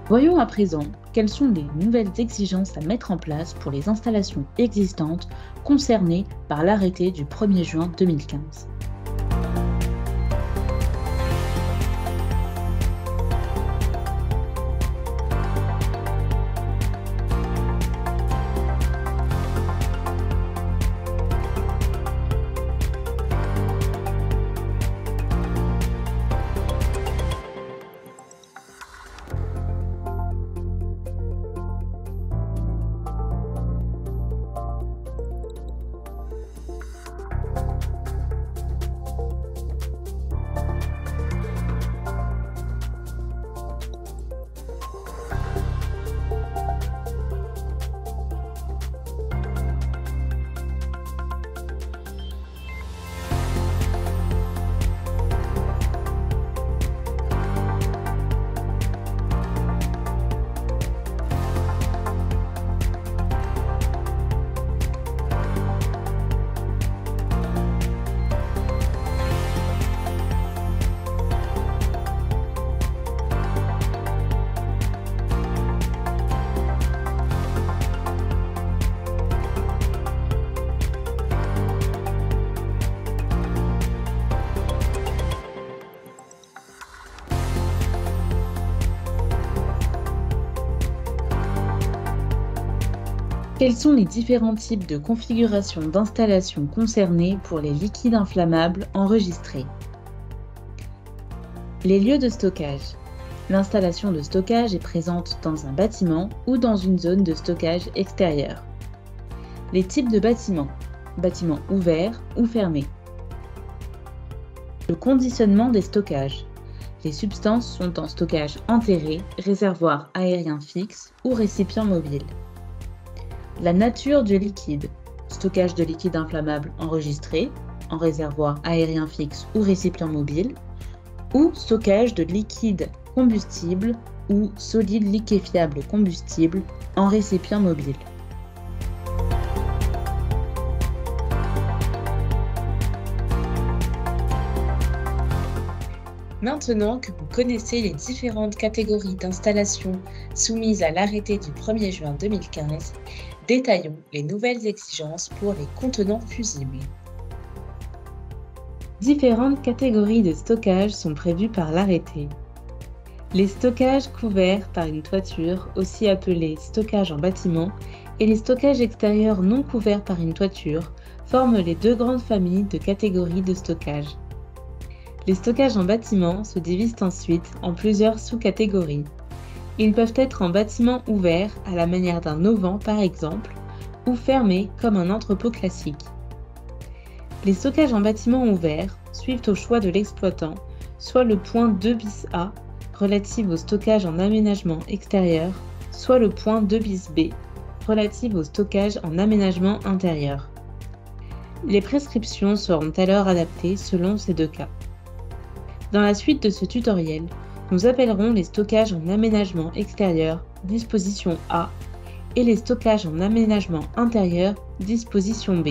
Voyons à présent quelles sont les nouvelles exigences à mettre en place pour les installations existantes concernées par l'arrêté du 1er juin 2015. Quels sont les différents types de configuration d'installation concernés pour les liquides inflammables enregistrés? Les lieux de stockage. L'installation de stockage est présente dans un bâtiment ou dans une zone de stockage extérieure. Les types de bâtiments. Bâtiments ouverts ou fermés. Le conditionnement des stockages. Les substances sont en stockage enterré, réservoir aérien fixe ou récipient mobile. La nature du liquide. Stockage de liquide inflammable enregistré, en réservoir aérien fixe ou récipient mobile, ou stockage de liquide combustible ou solide liquéfiable combustible en récipient mobile. Maintenant que vous connaissez les différentes catégories d'installations soumises à l'arrêté du 1er juin 2015, détaillons les nouvelles exigences pour les contenants fusibles. Différentes catégories de stockage sont prévues par l'arrêté. Les stockages couverts par une toiture, aussi appelés stockages en bâtiment, et les stockages extérieurs non couverts par une toiture forment les deux grandes familles de catégories de stockage. Les stockages en bâtiment se divisent ensuite en plusieurs sous-catégories. Ils peuvent être en bâtiment ouvert, à la manière d'un auvent par exemple, ou fermé comme un entrepôt classique. Les stockages en bâtiment ouvert suivent au choix de l'exploitant, soit le point 2 bis A, relatif au stockage en aménagement extérieur, soit le point 2 bis B, relatif au stockage en aménagement intérieur. Les prescriptions seront alors adaptées selon ces deux cas. Dans la suite de ce tutoriel, nous appellerons les stockages en aménagement extérieur, disposition A, et les stockages en aménagement intérieur, disposition B.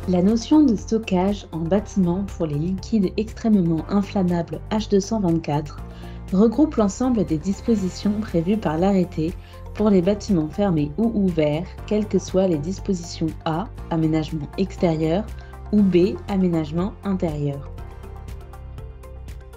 La notion de stockage en bâtiment pour les liquides extrêmement inflammables H224 regroupe l'ensemble des dispositions prévues par l'arrêté pour les bâtiments fermés ou ouverts, quelles que soient les dispositions A, aménagement extérieur, ou B, aménagement intérieur.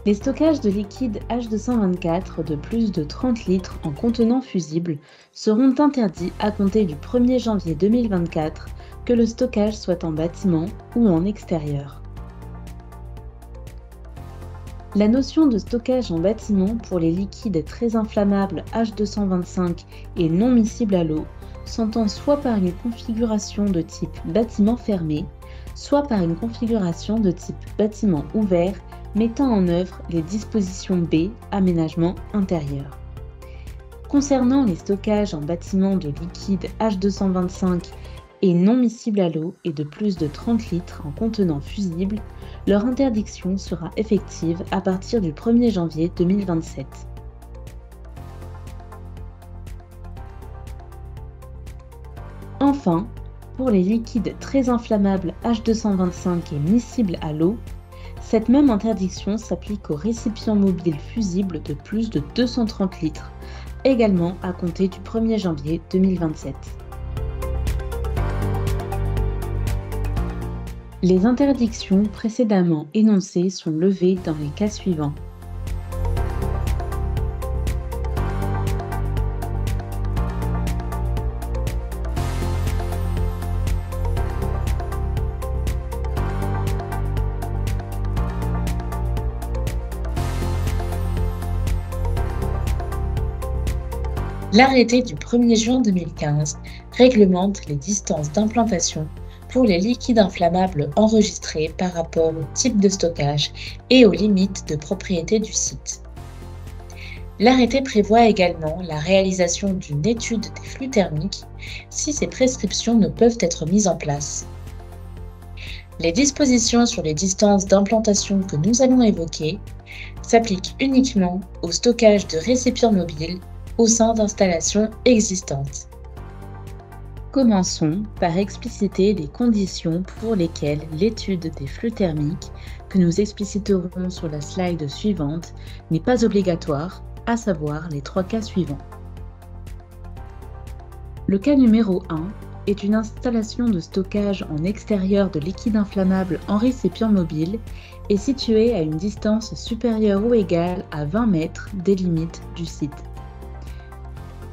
Les stockages de liquide H224 de plus de 30 litres en contenant fusible seront interdits à compter du 1er janvier 2024, que le stockage soit en bâtiment ou en extérieur. La notion de stockage en bâtiment pour les liquides très inflammables H225 et non miscibles à l'eau s'entend soit par une configuration de type bâtiment fermé, soit par une configuration de type bâtiment ouvert mettant en œuvre les dispositions B, aménagement intérieur. Concernant les stockages en bâtiment de liquide H225 et non miscibles à l'eau et de plus de 30 litres en contenant fusible, leur interdiction sera effective à partir du 1er janvier 2027. Enfin, pour les liquides très inflammables H225 et miscibles à l'eau, Cette même interdiction s'applique aux récipients mobiles fusibles de plus de 230 litres, également à compter du 1er janvier 2027. Les interdictions précédemment énoncées sont levées dans les cas suivants. L'arrêté du 1er juin 2015 réglemente les distances d'implantation pour les liquides inflammables enregistrés par rapport au type de stockage et aux limites de propriété du site. L'arrêté prévoit également la réalisation d'une étude des flux thermiques si ces prescriptions ne peuvent être mises en place. Les dispositions sur les distances d'implantation que nous allons évoquer s'appliquent uniquement au stockage de récipients mobiles au sein d'installations existantes. Commençons par expliciter les conditions pour lesquelles l'étude des flux thermiques, que nous expliciterons sur la slide suivante, n'est pas obligatoire, à savoir les 3 cas suivants. Le cas numéro 1 est une installation de stockage en extérieur de liquide inflammable en récipient mobile et située à une distance supérieure ou égale à 20 mètres des limites du site.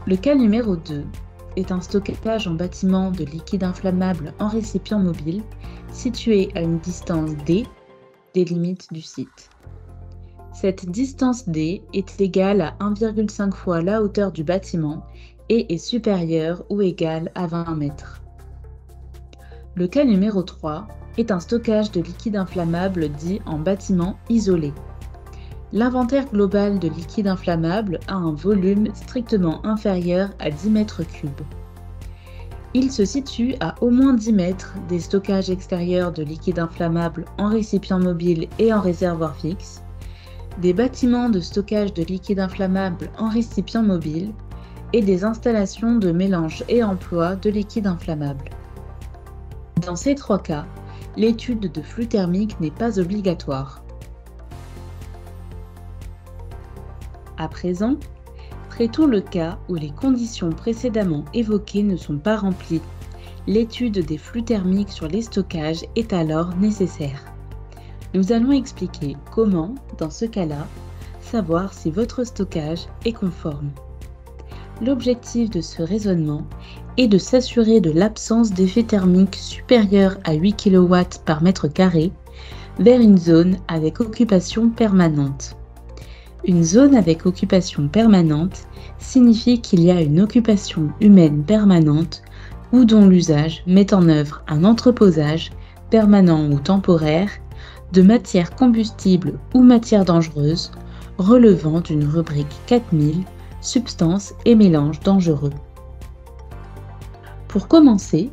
Le cas numéro 2 est un stockage en bâtiment de liquide inflammable en récipient mobile situé à une distance d des limites du site. Cette distance d est égale à 1,5 fois la hauteur du bâtiment et est supérieure ou égale à 20 mètres. Le cas numéro 3 est un stockage de liquide inflammable dit en bâtiment isolé. L'inventaire global de liquide inflammable a un volume strictement inférieur à 10 mètres cubes. Il se situe à au moins 10 mètres des stockages extérieurs de liquide inflammable en récipient mobile et en réservoir fixe, des bâtiments de stockage de liquide inflammable en récipient mobile et des installations de mélange et emploi de liquide inflammable. Dans ces 3 cas, l'étude de flux thermique n'est pas obligatoire. À présent, traitons le cas où les conditions précédemment évoquées ne sont pas remplies. L'étude des flux thermiques sur les stockages est alors nécessaire. Nous allons expliquer comment, dans ce cas-là, savoir si votre stockage est conforme. L'objectif de ce raisonnement est de s'assurer de l'absence d'effet thermique supérieur à 8 kW par mètre carré vers une zone avec occupation permanente. Une zone avec occupation permanente signifie qu'il y a une occupation humaine permanente ou dont l'usage met en œuvre un entreposage, permanent ou temporaire, de matières combustibles ou matières dangereuses relevant d'une rubrique 4000, substances et mélanges dangereux. Pour commencer,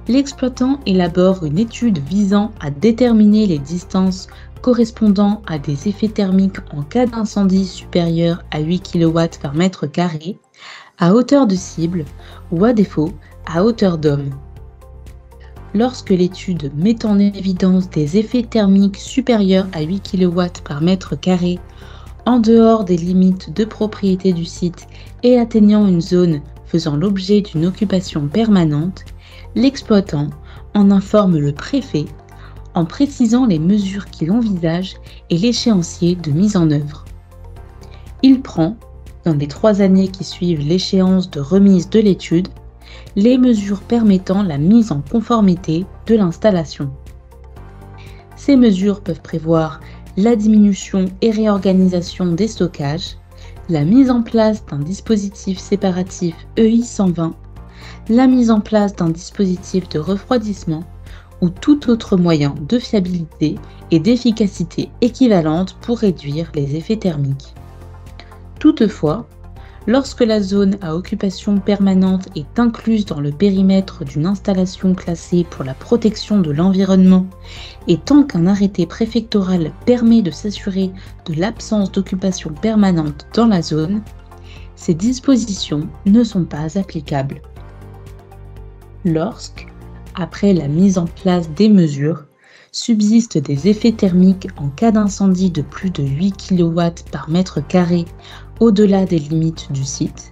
l'exploitant élabore une étude visant à déterminer les distances correspondant à des effets thermiques en cas d'incendie supérieur à 8 kW par mètre carré, à hauteur de cible ou à défaut à hauteur d'homme. Lorsque l'étude met en évidence des effets thermiques supérieurs à 8 kW par mètre carré en dehors des limites de propriété du site et atteignant une zone faisant l'objet d'une occupation permanente, l'exploitant en informe le préfet en précisant les mesures qu'il envisage et l'échéancier de mise en œuvre. Il prend, dans les 3 années qui suivent l'échéance de remise de l'étude, les mesures permettant la mise en conformité de l'installation. Ces mesures peuvent prévoir la diminution et réorganisation des stockages, la mise en place d'un dispositif séparatif EI 120, la mise en place d'un dispositif de refroidissement ou tout autre moyen de fiabilité et d'efficacité équivalente pour réduire les effets thermiques. Toutefois, lorsque la zone à occupation permanente est incluse dans le périmètre d'une installation classée pour la protection de l'environnement et tant qu'un arrêté préfectoral permet de s'assurer de l'absence d'occupation permanente dans la zone, ces dispositions ne sont pas applicables. Lorsque, après la mise en place des mesures, subsistent des effets thermiques en cas d'incendie de plus de 8 kW par mètre carré au-delà des limites du site,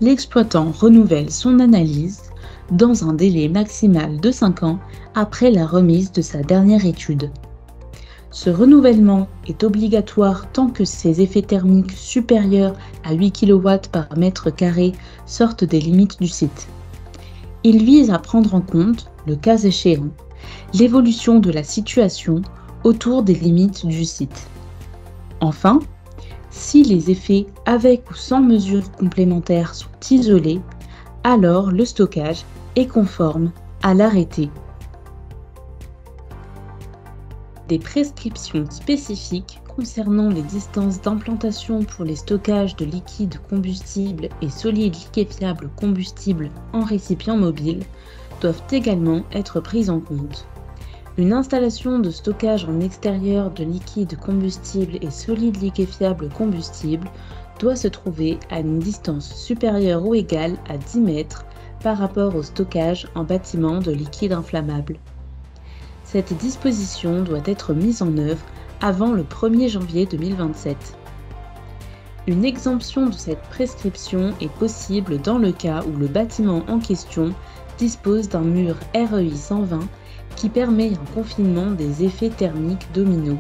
l'exploitant renouvelle son analyse dans un délai maximal de 5 ans après la remise de sa dernière étude. Ce renouvellement est obligatoire tant que ces effets thermiques supérieurs à 8 kW par mètre carré sortent des limites du site. Il vise à prendre en compte, le cas échéant, l'évolution de la situation autour des limites du site. Enfin, si les effets avec ou sans mesures complémentaires sont isolés, alors le stockage est conforme à l'arrêté. Des prescriptions spécifiques concernant les distances d'implantation pour les stockages de liquides combustibles et solides liquéfiables combustibles en récipient mobile doivent également être prises en compte. Une installation de stockage en extérieur de liquides combustibles et solides liquéfiables combustibles doit se trouver à une distance supérieure ou égale à 10 mètres par rapport au stockage en bâtiment de liquide inflammable. Cette disposition doit être mise en œuvre avant le 1er janvier 2027. Une exemption de cette prescription est possible dans le cas où le bâtiment en question dispose d'un mur REI 120 qui permet un confinement des effets thermiques dominos.